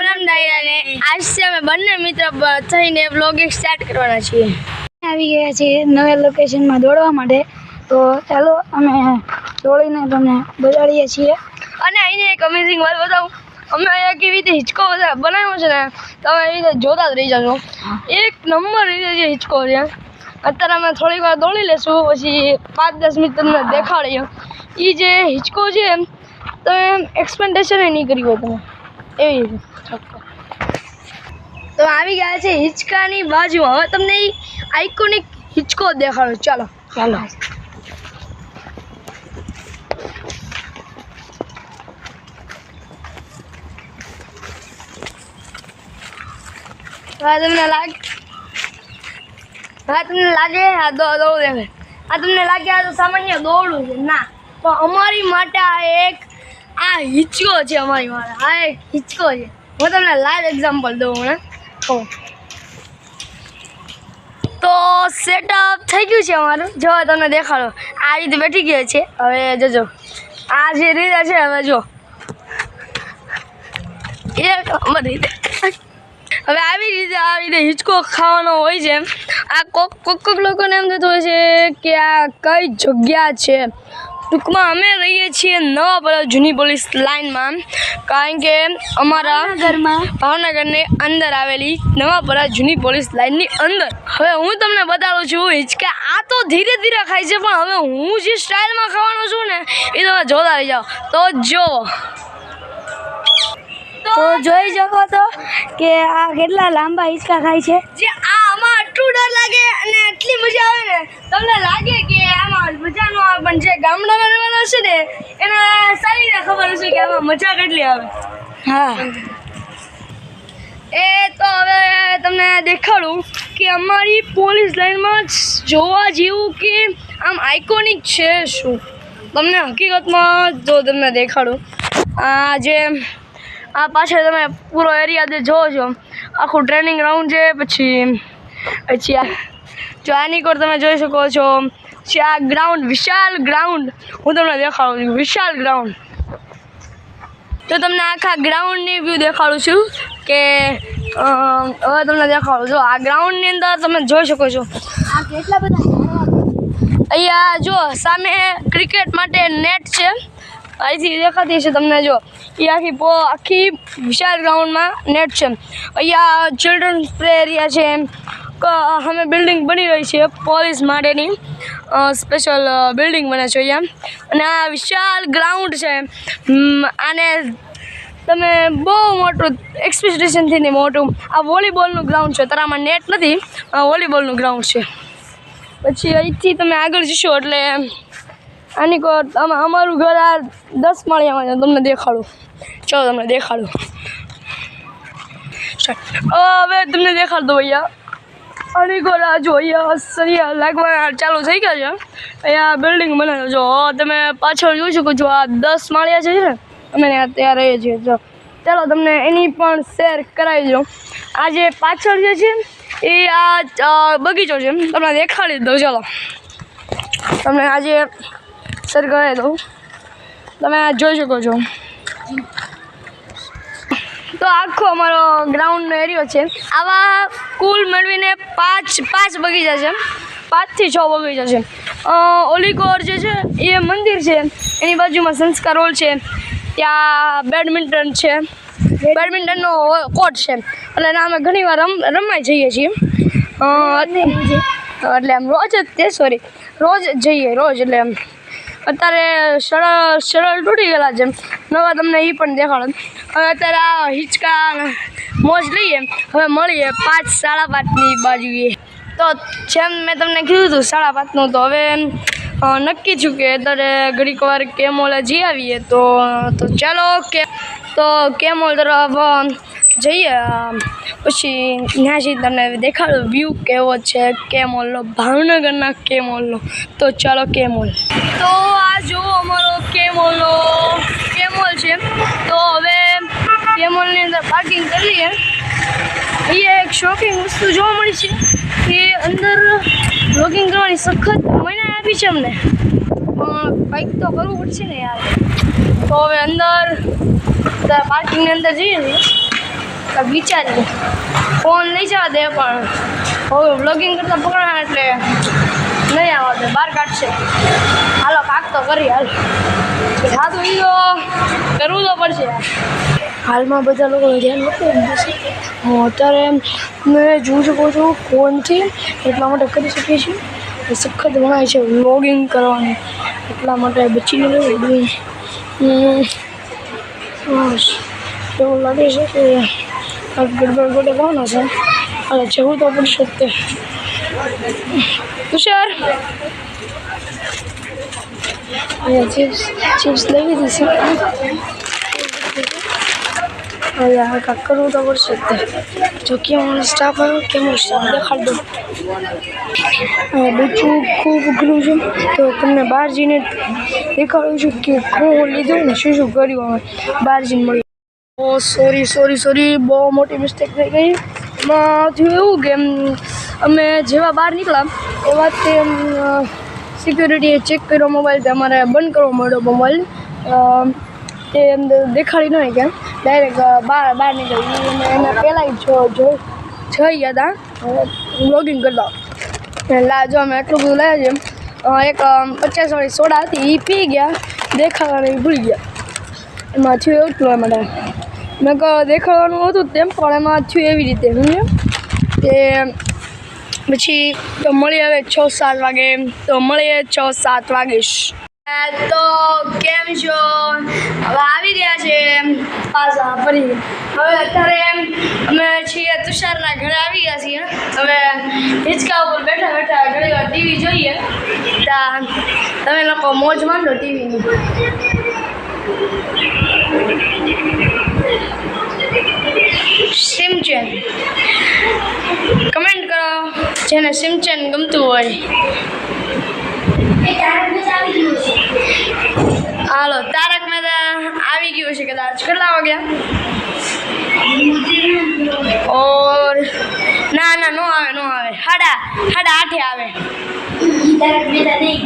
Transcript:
રામ દાયરાને આજથી અમે બંને મિત્ર થઈને વ્લોગિંગ સ્ટાર્ટ કરવાના છીએ. આવી ગયા છીએ નવા લોકેશનમાં દોડવા માટે, તો ચાલો અમે દોડીને તમને બતાડીએ છીએ. અને અહીંની એક અમેઝિંગ વાત બતાવું, અમે અહીંયા કેવી રીતે હિંચકો બનાવ્યો છે ને, તમે એવી રીતે જોતા જ રહી જશો. એક નંબર રીતે જે હિંચકો છે. અત્યારે અમે થોડીક વાર દોડી લેશું, પછી 5-10 મિનિટ તમને દેખાડીએ. એ જે હિંચકો છે તમે એક્સપેક્ટેશન નહીં કરી હોય તમે એવી રીતે. તો આવી ગયા છે હિંચકાની બાજુમાં. હવે તમને એ આઇકોનિક હિંચકો દેખાડો. ચાલો ચાલો. તમને લાગે આ દોડું દેખે, આ તમને લાગે આ તો સામાન્ય દોડું છે ના, પણ અમારી માટે આ એક હિંચકો છે. અમારી માટે આ એક હિંચકો છે. હું તમને લાઈવ એક્ઝામ્પલ દઉં હમણાં. તો સેટઅપ થઈ ગયું છે અમારું. જો તમને દેખાડો, આ રીતે બેઠી ગયો છે. હવે જોજો આ જે રીતે છે, હવે જો એક અમારી રીતે. હવે આવી રીતે હિંચકો ખાવાનો હોય છે. આ કોક લોકોને એમ થતું હોય છે કે આ કઈ જગ્યા છે. ટૂંકમાં અમે રહીએ છીએ નવાપરા જૂની પોલીસ લાઇનમાં, કારણ કે અમારા ઘરમાં ભાવનગરની અંદર આવેલી નવાપરા જૂની પોલીસ લાઇનની અંદર. હવે હું તમને બતાડું છું હિંચકા. આ તો ધીરે ધીરે ખાય છે, પણ હવે હું જે સ્ટાઇલમાં ખાવાનો છું ને એ તમે જોતા રહી જાઓ. તો જો તો જોઈ શકો તો કે આ કેટલા લાંબા હિંચકા ખાય છે. જે આમાં આટલું ડર લાગે અને એટલી મજા આવે ને, તમને લાગે કે આમાં મજા ન આવે, પણ જે ગામડામાં રહેવાનો છે ને એને સારી રીતે ખબર હશે કે આમાં મજા કેટલી આવે. હા, એ તો હવે તમને દેખાડું કે અમારી પોલીસ લાઇનમાં જોવા જેવું કે આમ આઇકોનિક છે શું. તમને હકીકતમાં જો તમને દેખાડું, આ જે આ પાછળ તમે પૂરો એરિયા જે જોવો છો, આખું ટ્રેનિંગ ગ્રાઉન્ડ છે. પછી આ જો આની કોર તમે જોઈ શકો છો. પછી આ ગ્રાઉન્ડ, વિશાળ ગ્રાઉન્ડ હું તમને દેખાડું છું. વિશાળ ગ્રાઉન્ડ. તો તમને આખા ગ્રાઉન્ડની વ્યૂ દેખાડું છું કે હવે તમને દેખાડું. જો આ ગ્રાઉન્ડની અંદર તમે જોઈ શકો છો આ કેટલા બધા અહીંયા જો સામે ક્રિકેટ માટે નેટ છે. અહીંથી દેખાતી છે તમને. જો એ આખી વિશાળ ગ્રાઉન્ડમાં નેટ છે. અહીંયા ચિલ્ડ્રન્સ પ્લે એરિયા છે. અમે બિલ્ડિંગ બની રહી છે પોલીસ માટેની, સ્પેશિયલ બિલ્ડિંગ બને છે અહીંયા. અને આ વિશાળ ગ્રાઉન્ડ છે. આને તમે બહુ મોટું એક્સપેક્ટેશનથી નહીં મોટું આ વોલીબોલનું ગ્રાઉન્ડ છે. તારામાં નેટ નથી, વોલીબોલનું ગ્રાઉન્ડ છે. પછી અહીંથી તમે આગળ જશો એટલે આની કો અમારું ઘર આ 10 માળિયામાં છે. તમને દેખાડું. ચાલો તમને દેખાડું. હવે તમને દેખાડતો અહીંયા આની કો આ જો અહીંયા સરિયા લાગવા ચાલુ થઈ ગયા છે. અહીંયા બિલ્ડિંગ બને જો તમે પાછળ જોઈ શકો છો. આ 10 માળિયા છે ને, અમે ત્યાં રહીએ છીએ. જો ચાલો તમને એની પણ શેર કરાવી દઉં. આ જે પાછળ જે છે એ આ બગીચો છે, તમને દેખાડી દઉં. ચાલો તમને આજે શેર કરાવી દઉં. તમે જોઈ શકો છો. તો આખો અમારો ગ્રાઉન્ડનો એરિયો છે. આવા કુલ મેળવીને પાંચ બગીચા છે. 5 થી 6 બગીચા છે. ઓલીકોર જે છે એ મંદિર છે, એની બાજુમાં સંસ્કાર હોલ છે. ત્યાં બેડમિન્ટન છે, બેડમિન્ટનનો કોર્ટ છે. એટલે એના અમે ઘણી વાર રમાઈ જઈએ છીએ. એટલે આમ રોજ જઈએ એટલે એમ. અત્યારે સરળ તૂટી ગયેલા છે, નવા તમને એ પણ દેખાડો. હવે અત્યારે આ હિંચકા મોજ લઈએ. હવે મળીએ 5-5:30ની બાજુએ. તો જેમ મેં તમને કીધું હતું 5:30નું, તો હવે નક્કી છું કે અત્યારે ઘડીક વાર કેમોલે જઈ આવીએ. તો ચાલો કેમોલ તરફ જઈએ. પછી ત્યાંથી તમને દેખાડો વ્યૂ કેવો છે કેમોલનો, ભાવનગરના કેમોલનો. તો ચાલો કેમોલ. તો આ જો અમારો કેમોલ છે. તો હવે કેમોલની અંદર પાર્કિંગ કરી લઈએ. અહીંયા એક શોપિંગ વસ્તુ જોવા મળી છે કે અંદર બ્લોગિંગ કરવાની સખત મનાઈ આપી છે અમને, પણ કંઈક તો કરવું પડશે ને યાર. તો હવે અંદર પાર્કિંગની અંદર જઈએ છીએ. કાંઈક વિચારીએ. ફોન લઈ જવા દે પણ હવે વ્લોગિંગ કરતાં પકડવાના એટલે નહીં આવવા દે, બહાર કાઢશે. હાલો કાંક તો કરી હાલ. હા તો એ તો કરવું તો પડશે યાર. હાલમાં બધા લોકોને ધ્યાન મૂકવું હું અત્યારે મેં જોઈ શકું છું ફોનથી એટલા માટે કરી શકીએ છીએ. સખત વણાય છે વ્લોગિંગ કરવાની, એટલા માટે બચીને રહેવું બધું. એવું લાગે છે કે ગડબડ ગોઠવવાના છે. અને જવું તો પડશે જ તે. તુષાર ચિપ્સ લઈ લીધી છે. હવે આ કાંક કરવું તો પડશે જ તે. જો કેવો સ્ટાફ આવ્યો, કેવો સ્ટાફ દેખાડ દો. બીજું ખૂબ અઘરું છે તો તમને બહાર જઈને દેખાડું છું કે હું લીધું ને શું શું કર્યું. હવે બહાર જઈને મળ્યું. ઓ સોરી બહુ મોટી મિસ્ટેક થઈ ગઈ. એમાં થયું એવું કે અમે જેવા બહાર નીકળ્યા એવા તે સિક્યુરિટીએ ચેક કર્યો મોબાઈલ, તે અમારે બંધ કરવો મળ્યો મોબાઈલ. તે અંદર દેખાડી નહીં કેમ ડાયરેક્ટ બહાર નીકળી. એના પહેલાં જઈ ગયા હતા વ્લોગિંગ કરતા. જો અમે એટલું બધું લાવ્યા છે. એક 50 સોડા હતી એ પી ગયા, દેખાડવાનું ભૂલી ગયા. એમાં થયું એવું એટલું માટે મેં દેખાડવાનું હતું તેમ પણ એમાં થયું એવી રીતે સમજ્યું કે પછી તો મળીએ હવે 6-7 વાગે. તો મળીએ 6-7 વાગે. તો કેમ છો? હવે આવી ગયા છે પાછા ફરી. હવે અત્યારે અમે છીએ તુષારના ઘરે આવી ગયા છીએ. હવે હિંચકા ઉપર બેઠા બેઠા ઘણી વાર ટીવી જોઈએ. ત્યાં તમે લોકો મોજ માંડો ટીવીની. સિમચેન કમેન્ટ કરો જેને સિમચેન ગમતું હોય. હાલો તારક મહેતા આવી ગયું છે કદાચ. કેટલા વાગ્યા? ઓર ના નો આવે 8:30 આવે. તારક મહેતા નહીં.